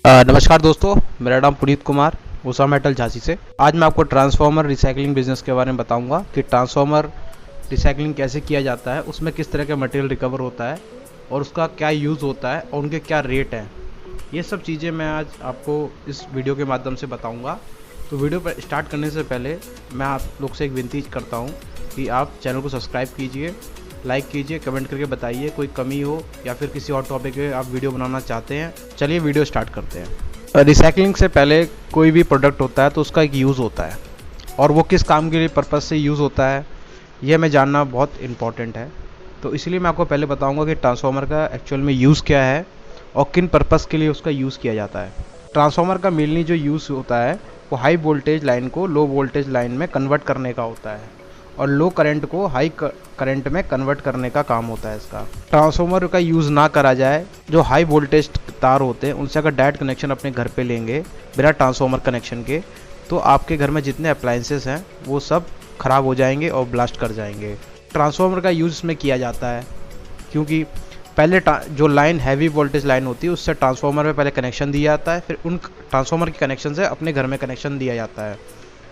नमस्कार दोस्तों, मेरा नाम पुनीत कुमार उषा मेटल झांसी से। आज मैं आपको ट्रांसफार्मर रिसाइकलिंग बिजनेस के बारे में बताऊंगा कि ट्रांसफार्मर रिसाइकलिंग कैसे किया जाता है, उसमें किस तरह का मटेरियल रिकवर होता है और उसका क्या यूज़ होता है और उनके क्या रेट हैं। ये सब चीज़ें मैं आज आपको इस वीडियो के माध्यम से बताऊँगा। तो वीडियो पर स्टार्ट करने से पहले मैं आप लोग से एक विनती करता हूँ कि आप चैनल को सब्सक्राइब कीजिए, लाइक कीजिए, कमेंट करके बताइए कोई कमी हो या फिर किसी और टॉपिक पे आप वीडियो बनाना चाहते हैं। चलिए वीडियो स्टार्ट करते हैं। रिसाइकलिंग से पहले कोई भी प्रोडक्ट होता है तो उसका एक यूज़ होता है और वो किस काम के लिए पर्पज़ से यूज़ होता है यह हमें जानना बहुत इम्पॉर्टेंट है। तो इसलिए मैं आपको पहले बताऊंगा कि ट्रांसफार्मर का एक्चुअल में यूज़ क्या है और किन पर्पज़ के लिए उसका यूज़ किया जाता है। ट्रांसफार्मर का मेनली जो यूज़ होता है वो हाई वोल्टेज लाइन को लो वोल्टेज लाइन में कन्वर्ट करने का होता है और लो करंट को हाई करंट में कन्वर्ट करने का काम होता है इसका। ट्रांसफार्मर का यूज़ ना करा जाए, जो हाई वोल्टेज तार होते हैं उनसे अगर डायरेक्ट कनेक्शन अपने घर पे लेंगे बिना ट्रांसफार्मर कनेक्शन के, तो आपके घर में जितने अप्लायंसेस हैं वो सब ख़राब हो जाएंगे और ब्लास्ट कर जाएंगे। ट्रांसफार्मर का यूज़ इसमें किया जाता है क्योंकि पहले जो लाइन हैवी वोल्टेज लाइन होती है उससे ट्रांसफार्मर में पहले कनेक्शन दिया जाता है, फिर उन ट्रांसफार्मर के कनेक्शन से अपने घर में कनेक्शन दिया जाता है।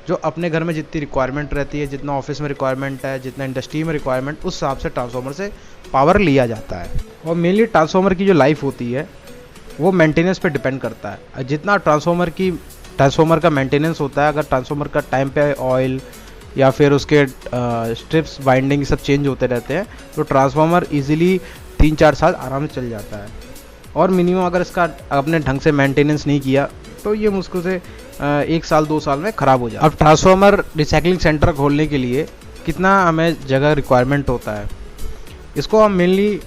जो अपने घर में जितनी रिक्वायरमेंट रहती है, जितना ऑफिस में रिक्वायरमेंट है, जितना इंडस्ट्री में रिक्वायरमेंट, उस हिसाब से ट्रांसफार्मर से पावर लिया जाता है। और मेनली ट्रांसफार्मर की जो लाइफ होती है वो मेंटेनेंस पे डिपेंड करता है। जितना ट्रांसफार्मर का मेंटेनेंस होता है, अगर ट्रांसफार्मर का टाइम पे ऑयल या फिर उसके स्ट्रिप्स वाइंडिंग सब चेंज होते रहते हैं तो ट्रांसफार्मर ईजिली 3-4 साल आराम से चल जाता है। और मिनिमम अगर इसका आपने ढंग से मेंटेनेंस नहीं किया तो ये मुश्किल से 1 साल 2 साल में ख़राब हो जाए। अब ट्रांसफार्मर रिसाइकलिंग सेंटर खोलने के लिए कितना हमें जगह रिक्वायरमेंट होता है, इसको हम मेनली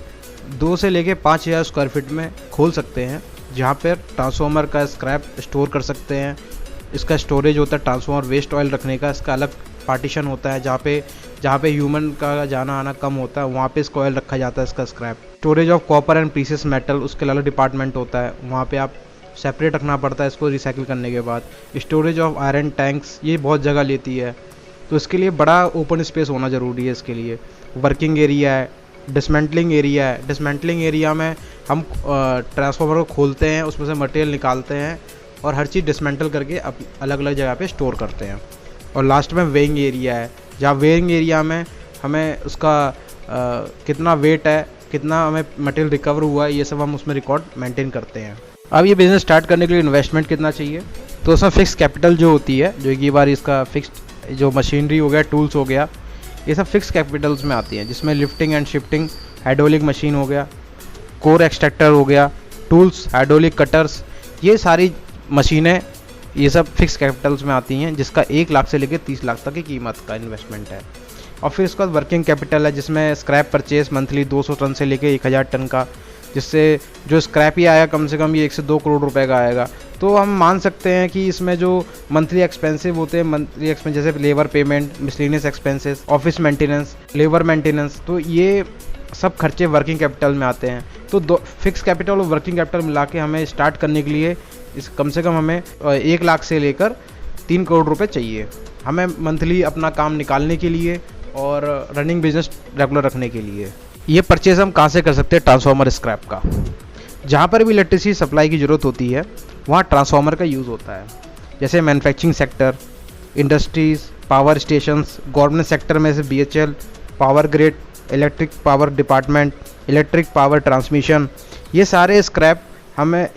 2 से लेके 5,000 स्क्वायर फीट में खोल सकते हैं, जहाँ पर ट्रांसफार्मर का स्क्रैप स्टोर कर सकते हैं। इसका स्टोरेज होता है ट्रांसफार्मर वेस्ट ऑयल रखने का, इसका अलग पार्टीशन होता है जहाँ पे ह्यूमन का जाना आना कम होता है, वहाँ पे इसका ऑयल रखा जाता है, इसका scrap. Storage of copper and precious metal, उसके अलग डिपार्टमेंट होता है, वहाँ पे आप सेपरेट रखना पड़ता है इसको रिसाइकिल करने के बाद। स्टोरेज ऑफ आयरन टैंक्स, ये बहुत जगह लेती है तो इसके लिए बड़ा ओपन स्पेस होना ज़रूरी है। इसके लिए वर्किंग एरिया है, डिसमेंटलिंग एरिया है। डिसमेंटलिंग एरिया में हम ट्रांसफार्मर को खोलते हैं, उसमें से मटेरियल निकालते हैं और हर चीज़ डिसमेंटल करके अलग अलग जगह पे स्टोर करते हैं। और लास्ट में वेइंग एरिया है, जहाँ वेइंग एरिया में हमें उसका कितना वेट है, कितना हमें मटेरियल रिकवर हुआ है, ये सब हम उसमें रिकॉर्ड मेंटेन करते हैं। अब ये बिज़नेस स्टार्ट करने के लिए इन्वेस्टमेंट कितना चाहिए, तो उसमें फ़िक्स कैपिटल जो होती है, जो एक बार इसका फिक्स्ड जो मशीनरी हो गया, टूल्स हो गया, ये सब फिक्स कैपिटल्स में आती हैं, जिसमें lifting and shifting hydraulic machine हो गया, कोर एक्सट्रैक्टर हो गया, टूल्स, हाइड्रोलिक कटर्स, ये सारी मशीनें ये सब फिक्स कैपिटल्स में आती हैं, जिसका 1 लाख से लेकर 30 लाख तक की कीमत का इन्वेस्टमेंट है। और फिर उसके बाद वर्किंग कैपिटल है, जिसमें स्क्रैप परचेस मंथली 200 टन से लेकर 1000 टन का, जिससे जो स्क्रैप ही आया कम से कम ये 1 से 2 करोड़ रुपए का आएगा। तो हम मान सकते हैं कि इसमें जो मंथली एक्सपेंसिव होते हैं, मंथली एक्सपेंस जैसे labour payment, miscellaneous expenses, office maintenance, labour maintenance, तो ये सब खर्चे वर्किंग कैपिटल में आते हैं। तो दो फिक्स कैपिटल और वर्किंग कैपिटल मिला के हमें स्टार्ट करने के लिए इस कम से कम हमें 1 लाख से लेकर 3 करोड़ रुपए चाहिए हमें मंथली अपना काम निकालने के लिए और रनिंग बिजनेस रेगुलर रखने के लिए। ये परचेज हम कहाँ से कर सकते हैं? ट्रांसफार्मर स्क्रैप का। जहाँ पर भी इलेक्ट्रिसिटी सप्लाई की ज़रूरत होती है वहाँ ट्रांसफार्मर का यूज़ होता है, जैसे manufacturing sector, industries, power stations, government sector में से BHL, power grid, electric power department, electric power transmission, ये सारे स्क्रैप हमें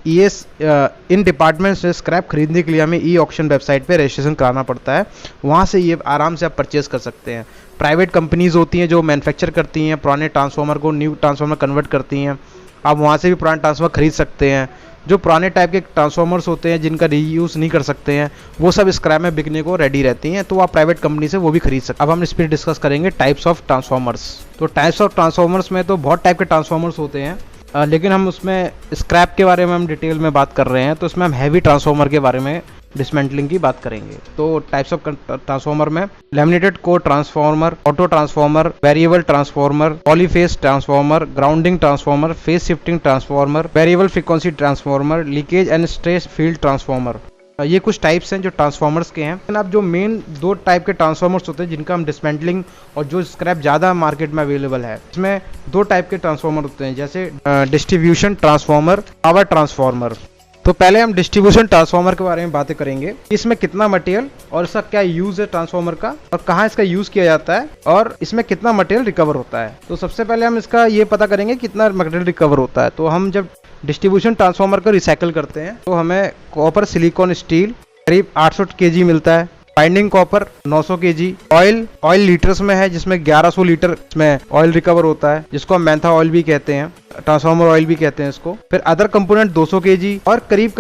इन डिपार्टमेंट से स्क्रैप खरीदने के लिए हमें ऑक्शन वेबसाइट पे रजिस्ट्रेशन कराना पड़ता है। वहाँ से ये आराम से आप परचेज कर सकते हैं। प्राइवेट कंपनीज़ होती हैं जो मैन्युफैक्चर करती हैं, पुराने ट्रांसफार्मर को न्यू ट्रांसफार्मर कन्वर्ट करती हैं, आप वहाँ से भी पुराने ट्रांसफार्मर खरीद सकते हैं। जो पुराने टाइप के ट्रांसफार्मर्स होते हैं जिनका रीयूज़ नहीं कर सकते हैं, वो सब स्क्रैप में बिकने को रेडी रहती हैं, तो आप प्राइवेट कंपनी से वो भी खरीद सकते हैं। अब हम इस पर डिस्कस करेंगे टाइप्स ऑफ ट्रांसफार्मर्स। तो टाइप्स ऑफ ट्रांसफार्मर्स में तो बहुत टाइप के ट्रांसफार्मर्स होते हैं, लेकिन हम उसमें स्क्रैप के बारे में हम डिटेल में बात कर रहे हैं, तो इसमें हम हैवी ट्रांसफार्मर के बारे में डिसमेंटलिंग की बात करेंगे। तो टाइप्स ऑफ ट्रांसफार्मर में laminated core transformer, auto transformer, variable transformer, polyphase transformer, grounding transformer, phase shifting transformer, variable frequency transformer, leakage and stress field transformer. ये कुछ टाइप्स हैं जो ट्रांसफार्मर्स के हैं। अब जो मेन 2 टाइप के ट्रांसफार्मर्स होते हैं जिनका हम डिसमेंटलिंग और जो स्क्रैप ज़्यादा मार्केट में अवेलेबल है, इसमें 2 टाइप के ट्रांसफार्मर होते हैं, जैसे डिस्ट्रीब्यूशन ट्रांसफार्मर, पावर ट्रांसफार्मर। तो पहले हम डिस्ट्रीब्यूशन ट्रांसफार्मर के बारे में बातें करेंगे, इसमें कितना मटेरियल और इसका क्या यूज है ट्रांसफार्मर का, और कहाँ इसका यूज किया जाता है, और इसमें कितना मटेरियल रिकवर होता है। तो सबसे पहले हम इसका ये पता करेंगे कितना मटेरियल रिकवर होता है। तो हम जब डिस्ट्रीब्यूशन ट्रांसफार्मर को रिसाइकिल करते हैं तो हमें कॉपर सिलिकॉन स्टील करीब 800 kg मिलता है, binding copper 900 kg, oil litres में है जिसमें 1100 लीटर इसमें ऑयल रिकवर होता है, जिसको हम मैंथा ऑयल भी कहते हैं, ट्रांसफार्मर ऑयल भी कहते हैं इसको। फिर अदर कंपोनेंट 200 kg और करीब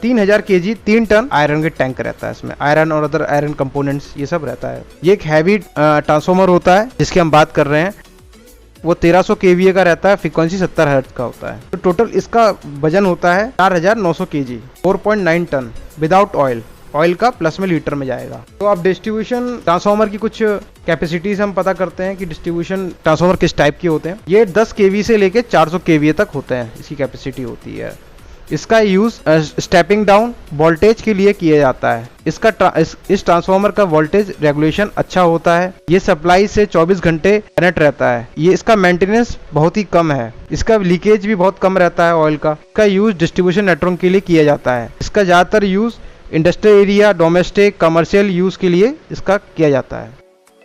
3000 kg 3 टन आयरन के टैंक रहता है, इसमें आयरन और अदर आयरन कंपोनेंट्स ये सब रहता है। ये एक हैवी ट्रांसफार्मर होता है जिसकी हम बात कर रहे हैं, वो 1300 kVA का रहता है, फ्रीक्वेंसी 70 हर्ट्ज का होता है। तो टोटल इसका वजन होता है 4900 kg, 4.9 टन विदाउट ऑयल का प्लस में लीटर में जाएगा। तो अब डिस्ट्रीब्यूशन ट्रांसफार्मर की कुछ कैपेसिटीज हम पता करते हैं कि डिस्ट्रीब्यूशन ट्रांसफार्मर किस टाइप के होते हैं। ये 10 kV से लेके 400 kVA तक होते हैं, इसकी कैपेसिटी होती है। इसका यूज स्टेपिंग डाउन वोल्टेज के लिए किया जाता है। इस ट्रांसफार्मर का वोल्टेज रेगुलेशन अच्छा होता है। ये सप्लाई से 24 घंटे कनेक्ट रहता है। ये इसका मेंटेनेंस बहुत ही कम है। इसका लीकेज भी बहुत कम रहता है ऑयल का। इसका यूज डिस्ट्रीब्यूशन नेटवर्क के लिए किया जाता है। इसका ज़्यादातर use industrial area, domestic, commercial use के लिए इसका किया जाता है,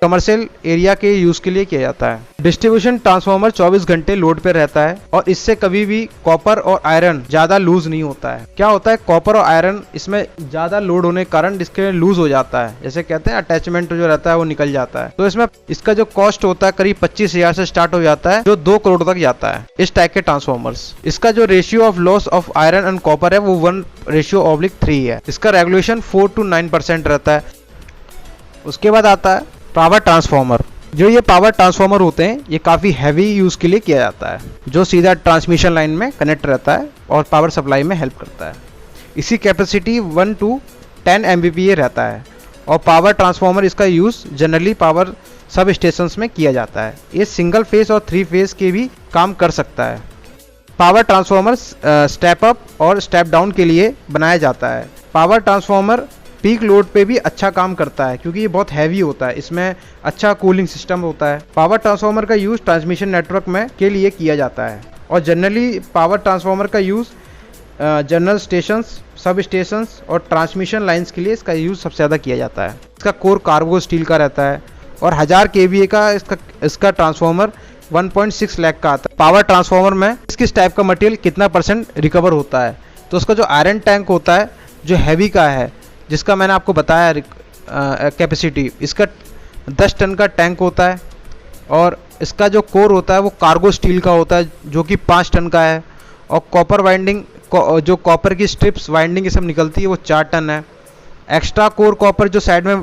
कमर्शियल एरिया के यूज के लिए किया जाता है। डिस्ट्रीब्यूशन ट्रांसफार्मर 24 घंटे लोड पे रहता है और इससे कभी भी कॉपर और आयरन ज्यादा लूज नहीं होता है। क्या होता है, कॉपर और आयरन इसमें ज्यादा लोड होने के कारण इसके लूज हो जाता है, जैसे कहते हैं अटैचमेंट जो रहता है वो निकल जाता है। तो इसमें इसका जो कॉस्ट होता है करीब 25,000 से स्टार्ट हो जाता है, जो 2 करोड़ तक जाता है इस टाइप के ट्रांसफार्मर्स। इसका जो ratio of loss of iron and copper है वो 1:3 है। इसका रेगुलेशन 4 to 9% रहता है। उसके बाद आता है पावर ट्रांसफार्मर। जो ये पावर ट्रांसफार्मर होते हैं ये काफ़ी हैवी यूज़ के लिए किया जाता है, जो सीधा ट्रांसमिशन लाइन में कनेक्ट रहता है और पावर सप्लाई में हेल्प करता है। इसी कैपेसिटी 1 to 10 MVA रहता है और पावर ट्रांसफार्मर इसका यूज़ जनरली पावर सब स्टेशंस में किया जाता है। ये सिंगल फेस और 3 फेस के भी काम कर सकता है। पावर ट्रांसफार्मर स्टेप अप और स्टेप डाउन के लिए बनाया जाता है। पावर ट्रांसफार्मर पीक लोड पे भी अच्छा काम करता है क्योंकि ये बहुत हैवी होता है, इसमें अच्छा कूलिंग सिस्टम होता है। पावर ट्रांसफार्मर का यूज़ ट्रांसमिशन नेटवर्क में के लिए किया जाता है और जनरली पावर ट्रांसफार्मर का यूज़ जनरल स्टेशंस, सब स्टेशंस और ट्रांसमिशन लाइंस के लिए इसका यूज़ सबसे ज़्यादा किया जाता है। इसका कोर कार्गो स्टील का रहता है और 1000 kVA का इसका ट्रांसफार्मर 1.6 लाख का आता है। पावर ट्रांसफार्मर में किस टाइप का मटेरियल कितना % रिकवर होता है, तो उसका जो आयरन टैंक होता है जो हैवी का है, जिसका मैंने आपको बताया कैपेसिटी, इसका 10 टन का टैंक होता है और इसका जो कोर होता है वो कार्गो स्टील का होता है जो कि 5 टन का है। और कॉपर वाइंडिंग, जो कॉपर की स्ट्रिप्स वाइंडिंग ये सब निकलती है वो 4 टन है। एक्स्ट्रा कोर कॉपर जो साइड में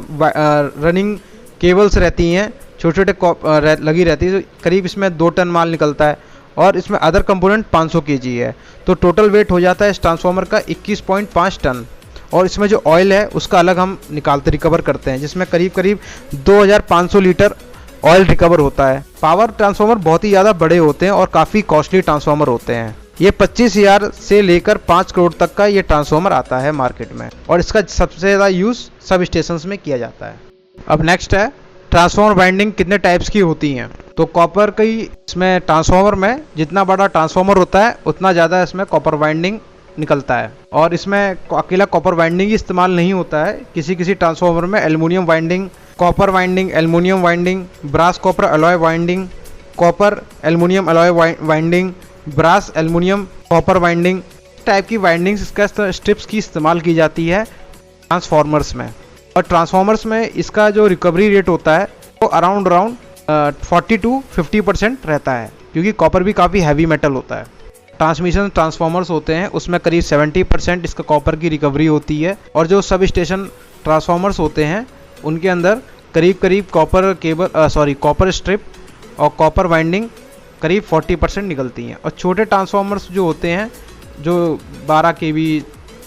रनिंग केबल्स रहती हैं छोटे छोटे लगी रहती है, करीब इसमें 2 टन माल निकलता है और इसमें अदर कंपोनेंट 500 kg है। तो टोटल वेट हो जाता है इस ट्रांसफार्मर का 21.5 टन। और इसमें जो ऑयल है उसका अलग हम निकालते रिकवर करते हैं, जिसमें करीब 2500 लीटर ऑयल रिकवर होता है। पावर ट्रांसफार्मर बहुत ही ज़्यादा बड़े होते हैं और काफ़ी कॉस्टली ट्रांसफार्मर होते हैं। ये 25,000 से लेकर 5 करोड़ तक का ये ट्रांसफार्मर आता है मार्केट में और इसका सबसे ज़्यादा यूज़ सब स्टेशंस में किया जाता है। अब नेक्स्ट है ट्रांसफार्मर वाइंडिंग कितने टाइप्स की होती हैं। तो कॉपर की इसमें ट्रांसफार्मर में जितना बड़ा ट्रांसफार्मर होता है उतना ज़्यादा इसमें कॉपर वाइंडिंग निकलता है और इसमें अकेला कॉपर वाइंडिंग ही इस्तेमाल नहीं होता है। किसी ट्रांसफार्मर में aluminium winding, copper winding, aluminium winding, brass copper alloy winding, copper aluminium alloy winding, brass aluminium copper winding type की वाइंडिंग्स इसका स्ट्रिप्स की इस्तेमाल की जाती है ट्रांसफार्मर्स में। और ट्रांसफार्मर्स में इसका जो रिकवरी रेट होता है वो अराउंड 40 to 50% रहता है क्योंकि कॉपर भी काफ़ी हैवी मेटल होता है। ट्रांसमिशन ट्रांसफार्मर्स होते हैं उसमें करीब 70% इसका कॉपर की रिकवरी होती है और जो सब स्टेशन ट्रांसफार्मर्स होते हैं उनके अंदर करीब कॉपर स्ट्रिप और कॉपर वाइंडिंग करीब 40% निकलती हैं। और छोटे ट्रांसफार्मर्स जो होते हैं जो 12 kV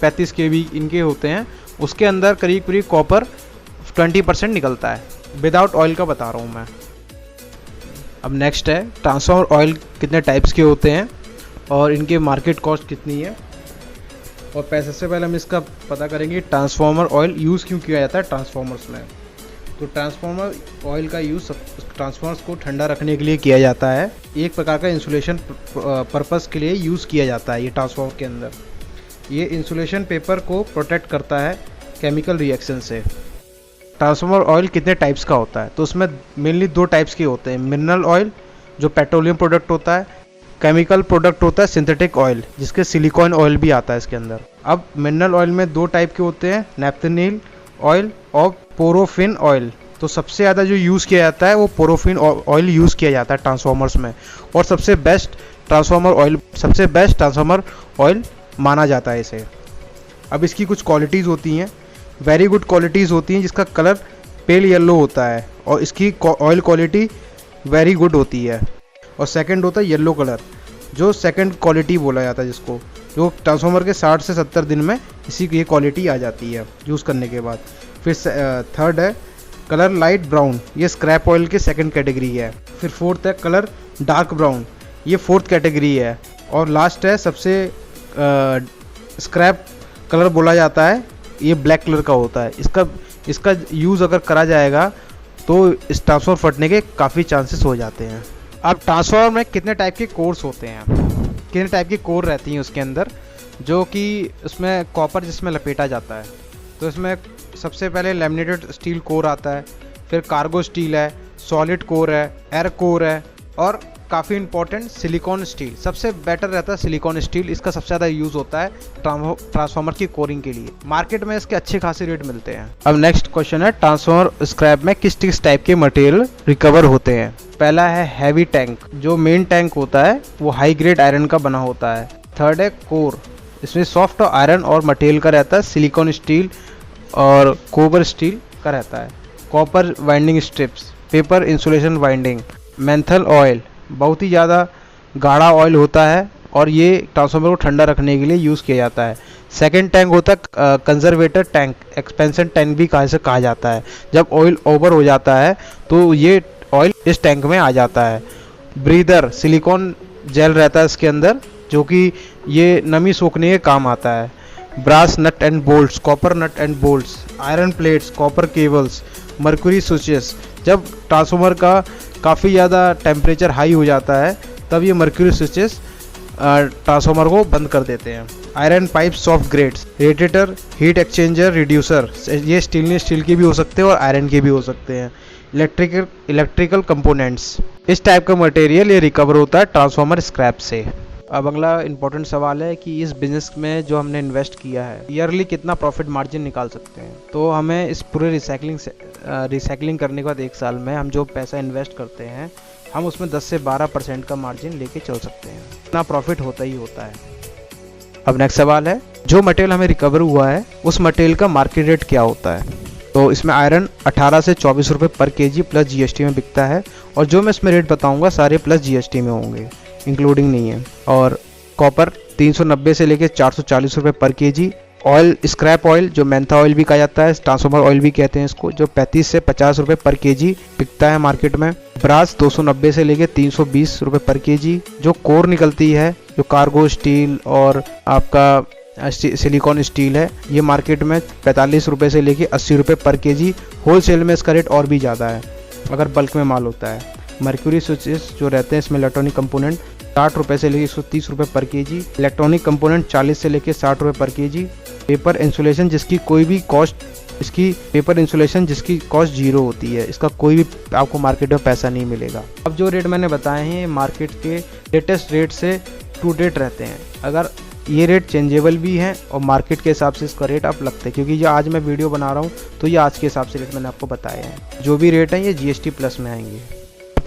35 kV इनके होते हैं उसके अंदर करीब कॉपर 20% निकलता है। विदाउट ऑयल का बता रहा हूँ मैं। अब नेक्स्ट है ट्रांसफार्मर ऑयल कितने टाइप्स के होते हैं और इनके मार्केट कॉस्ट कितनी है। और पैसे से पहले हम इसका पता करेंगे ट्रांसफार्मर ऑयल यूज़ क्यों किया जाता है ट्रांसफार्मर्स में। तो ट्रांसफार्मर ऑयल का यूज़ ट्रांसफार्मर्स को ठंडा रखने के लिए किया जाता है। एक प्रकार का इंसुलेशन पर्पस के लिए यूज़ किया जाता है ये ट्रांसफार्मर के अंदर। ये इंसुलेशन पेपर को प्रोटेक्ट करता है केमिकल रिएक्शन से। ट्रांसफार्मर ऑयल कितने टाइप्स का होता है, तो उसमें मेनली 2 टाइप्स के होते हैं। मिनरल ऑयल जो पेट्रोलियम प्रोडक्ट होता है, केमिकल प्रोडक्ट होता है सिंथेटिक ऑयल जिसके सिलिकॉन ऑयल भी आता है इसके अंदर। अब मिनरल ऑयल में 2 टाइप के होते हैं, नैप्थेनिल ऑयल और पोरोफिन ऑयल। तो सबसे ज़्यादा जो यूज़ किया जाता है वो पोरोफिन ऑयल यूज़ किया जाता है ट्रांसफार्मर्स में, और सबसे बेस्ट ट्रांसफार्मर ऑयल माना जाता है इसे। अब इसकी कुछ क्वालिटीज़ होती हैं, वेरी गुड क्वालिटीज़ होती हैं, जिसका कलर पेल येलो होता है और इसकी ऑयल क्वालिटी वेरी गुड होती है। और सेकंड होता है येलो कलर, जो सेकंड क्वालिटी बोला जाता है जिसको, जो ट्रांसफार्मर के 60 से 70 दिन में इसी की ये क्वालिटी आ जाती है यूज़ करने के बाद। फिर थर्ड है कलर लाइट ब्राउन, ये स्क्रैप ऑयल के सेकंड कैटेगरी है। फिर फोर्थ है कलर डार्क ब्राउन, ये फोर्थ कैटेगरी है। और लास्ट है सबसे स्क्रैप कलर बोला जाता है, ये ब्लैक कलर का होता है। इसका यूज़ अगर करा जाएगा तो इस ट्रांसफार्मर फटने के काफ़ी चांसेस हो जाते हैं। अब ट्रांसफार्मर में कितने टाइप के कोर्स होते हैं, कितने टाइप की कोर रहती हैं उसके अंदर, जो कि उसमें कॉपर जिसमें लपेटा जाता है। तो इसमें सबसे पहले लैमिनेटेड स्टील कोर आता है, फिर कार्गो स्टील है, सॉलिड कोर है, एयर कोर है, और काफ़ी इंपॉर्टेंट सिलिकॉन स्टील। सबसे बेटर रहता है सिलिकॉन स्टील, इसका सबसे ज़्यादा यूज़ होता है ट्रांसफार्मर की कोरिंग के लिए। मार्केट में इसके अच्छे खासे रेट मिलते हैं। अब नेक्स्ट क्वेश्चन है ट्रांसफार्मर स्क्रैप में किस किस टाइप के मटेरियल रिकवर होते हैं। पहला है हैवी टैंक, जो मेन टैंक होता है वो हाई ग्रेड आयरन का बना होता है। थर्ड है कोर, इसमें सॉफ्ट आयरन और मटेरियल का रहता है, सिलिकॉन स्टील और कोबर स्टील का रहता है। Copper winding strips, paper insulation winding. मेंथल ऑयल बहुत ही ज़्यादा गाढ़ा ऑयल होता है और ये ट्रांसफार्मर को ठंडा रखने के लिए यूज़ किया जाता है। सेकंड टैंक होता है कंजर्वेटर टैंक, एक्सपेंशन टैंक भी कहा जाता है। जब ऑयल ओवर हो जाता है तो ये ऑयल इस टैंक में आ जाता है। ब्रीदर, सिलिकॉन जेल रहता है इसके अंदर, जो कि ये नमी सोखने के काम आता है। Brass nut and bolts, copper nut and bolts. Iron plates, copper cables, mercury switches. जब ट्रांसफार्मर का काफ़ी ज़्यादा टेम्परेचर हाई हो जाता है तब ये मर्क्यूरी स्विचेस ट्रांसफार्मर को बंद कर देते हैं। Iron pipe soft grades, radiator, heat exchanger, reducer, ये स्टील की भी हो सकते हैं और आयरन के भी हो सकते हैं। इलेक्ट्रिकल कंपोनेंट्स, इस टाइप का मटेरियल ये रिकवर होता है ट्रांसफार्मर स्क्रैप से। अब अगला इंपॉर्टेंट सवाल है कि इस बिज़नेस में जो हमने इन्वेस्ट किया है ईयरली कितना प्रॉफिट मार्जिन निकाल सकते हैं। तो हमें इस पूरे रिसाइकलिंग करने के बाद 1 साल में हम जो पैसा इन्वेस्ट करते हैं हम उसमें 10 से 12% का मार्जिन लेके चल सकते हैं। इतना प्रॉफिट होता ही होता है। अब नेक्स्ट सवाल है, जो मटेरियल हमें रिकवर हुआ है उस मटेरियल का मार्केट रेट क्या होता है। तो इसमें आयरन 18 से 24 रुपये पर केजी प्लस जीएसटी में बिकता है, और जो मैं इसमें रेट बताऊंगा सारे प्लस जीएसटी में होंगे, इंक्लूडिंग नहीं है। और कॉपर 390 से लेकर 440 रुपये पर केजी। ऑयल, स्क्रैप ऑयल जो मेंथा ऑयल भी कहा जाता है, ट्रांसफार्मर ऑयल भी कहते हैं इसको, जो 35 से 50 रुपये पर केजी बिकता है मार्केट में। ब्रास 290 से लेकर 320 रुपये पर केजी। जो कोर निकलती है, जो कार्गो स्टील और आपका सिलिकॉन स्टील है, ये मार्केट में 45 रुपये से लेकर 80 रुपये पर केजी। होलसेल में इसका रेट और भी ज़्यादा है अगर बल्क में माल होता है। मर्क्यूरी स्विचेस जो रहते हैं इसमें इलेक्ट्रॉनिक कंपोनेंट 60 रुपये से लेकर 130 रुपये पर केजी। इलेक्ट्रॉनिक कंपोनेंट 40 से लेकर 60 रुपये पर केजी। पेपर इंसुलेशन जिसकी कोई भी कॉस्ट, इसकी पेपर इंसुलेशन जिसकी कॉस्ट 0 होती है, इसका कोई भी आपको मार्केट में पैसा नहीं मिलेगा। अब जो रेट मैंने बताए हैं मार्केट के लेटेस्ट रेट से टू डेट रहते हैं। अगर ये रेट चेंजेबल भी हैं और मार्केट के हिसाब से इसका रेट आप लगते हैं, क्योंकि ये आज मैं वीडियो बना रहा हूँ तो ये आज के हिसाब से रेट मैंने आपको बताए हैं। जो भी रेट हैं ये जीएसटी प्लस में आएंगे।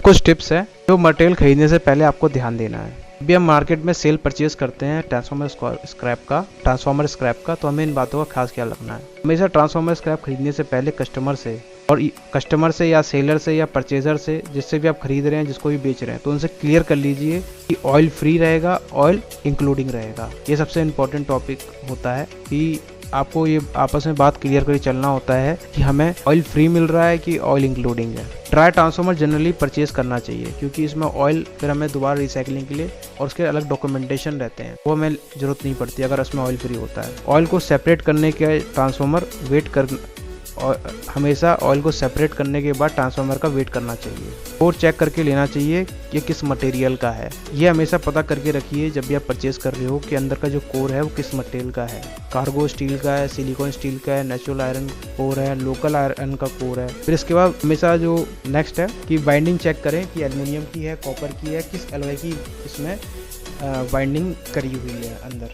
कुछ टिप्स है जो मटेरियल खरीदने से पहले आपको ध्यान देना है। अभी हम मार्केट में सेल परचेज करते हैं ट्रांसफार्मर स्क्रैप का, तो हमें इन बातों का खास ख्याल रखना है। हमेशा ट्रांसफार्मर स्क्रैप खरीदने से पहले कस्टमर से या सेलर से या परचेजर से, जिससे भी आप खरीद रहे हैं, जिसको भी बेच रहे हैं, तो उनसे क्लियर कर लीजिए कि ऑयल फ्री रहेगा, ऑयल इंक्लूडिंग रहेगा। ये सबसे इम्पोर्टेंट टॉपिक होता है कि आपको ये आपस में बात क्लियर करके चलना होता है कि हमें ऑयल फ्री मिल रहा है कि ऑयल इंक्लूडिंग है। ड्राई ट्रांसफार्मर जनरली परचेज करना चाहिए, क्योंकि इसमें ऑयल फिर हमें दोबारा रिसाइकलिंग के लिए और उसके अलग डॉक्यूमेंटेशन रहते हैं, वो हमें जरूरत नहीं पड़ती अगर इसमें ऑयल फ्री होता है। ऑयल को सेपरेट करने के ट्रांसफार्मर और हमेशा ऑयल को सेपरेट करने के बाद ट्रांसफार्मर का वेट करना चाहिए और चेक करके लेना चाहिए कि किस मटेरियल का है। ये हमेशा पता करके रखिए जब भी आप परचेज कर रहे हो कि अंदर का जो कोर है वो किस मटेरियल का है। कार्गो स्टील का है, सिलिकॉन स्टील का है, नेचुरल आयरन कोर है, लोकल आयरन का कोर है। फिर इसके बाद हमेशा जो नेक्स्ट है कि बाइंडिंग चेक करें कि एल्युमिनियम की है, कॉपर की है, किस एलॉय की इसमें बाइंडिंग करी हुई है अंदर।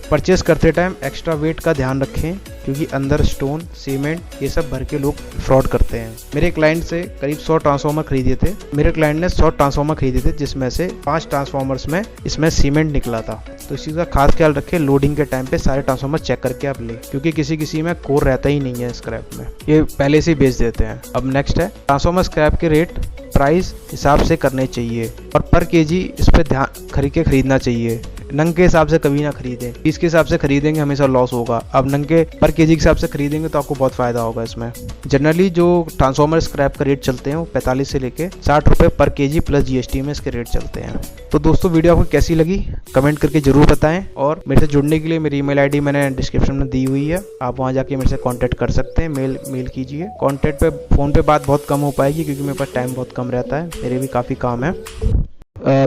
परचेस करते टाइम एक्स्ट्रा वेट का ध्यान रखें क्योंकि अंदर स्टोन, सीमेंट ये सब भर के लोग फ्रॉड करते हैं। मेरे क्लाइंट से करीब 100 ट्रांसफार्मर खरीदे थे। मेरे क्लाइंट ने 100 ट्रांसफार्मर खरीदे थे जिसमें से 5 ट्रांसफार्मर्स में इसमें सीमेंट निकला था। तो इस चीज़ का खास ख्याल रखें, लोडिंग के टाइम पे सारे ट्रांसफार्मर चेक करके आप ले क्योंकि किसी में कोर रहता ही नहीं है स्क्रैप में, ये पहले से ही बेच देते हैं। अब नेक्स्ट है ट्रांसफार्मर स्क्रैप के रेट प्राइस हिसाब से करने चाहिए और पर केजी इस पर ध्यान खरीदना चाहिए। नंग के हिसाब से कभी ना खरीदें, पीस के हिसाब से खरीदेंगे हमेशा लॉस होगा। अब नंग के पर केजी के हिसाब से खरीदेंगे तो आपको बहुत फायदा होगा इसमें। जनरली जो ट्रांसफार्मर स्क्रैप का रेट चलते हैं वो 45 से लेके 60 रुपये पर केजी प्लस जीएसटी में इसके रेट चलते हैं। तो दोस्तों वीडियो आपको कैसी लगी कमेंट करके जरूर बताएं और मेरे से जुड़ने के लिए मेरी ईमेल आईडी मैंने डिस्क्रिप्शन में दी हुई है, आप वहाँ जाके मेरे से कॉन्टैक्ट कर सकते हैं। मेल कीजिए। कॉन्टैक्ट पे फ़ोन पे बात बहुत कम हो पाएगी क्योंकि मेरे पास टाइम बहुत कम रहता है, मेरे भी काफ़ी काम है।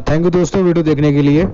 थैंक यू दोस्तों वीडियो देखने के लिए।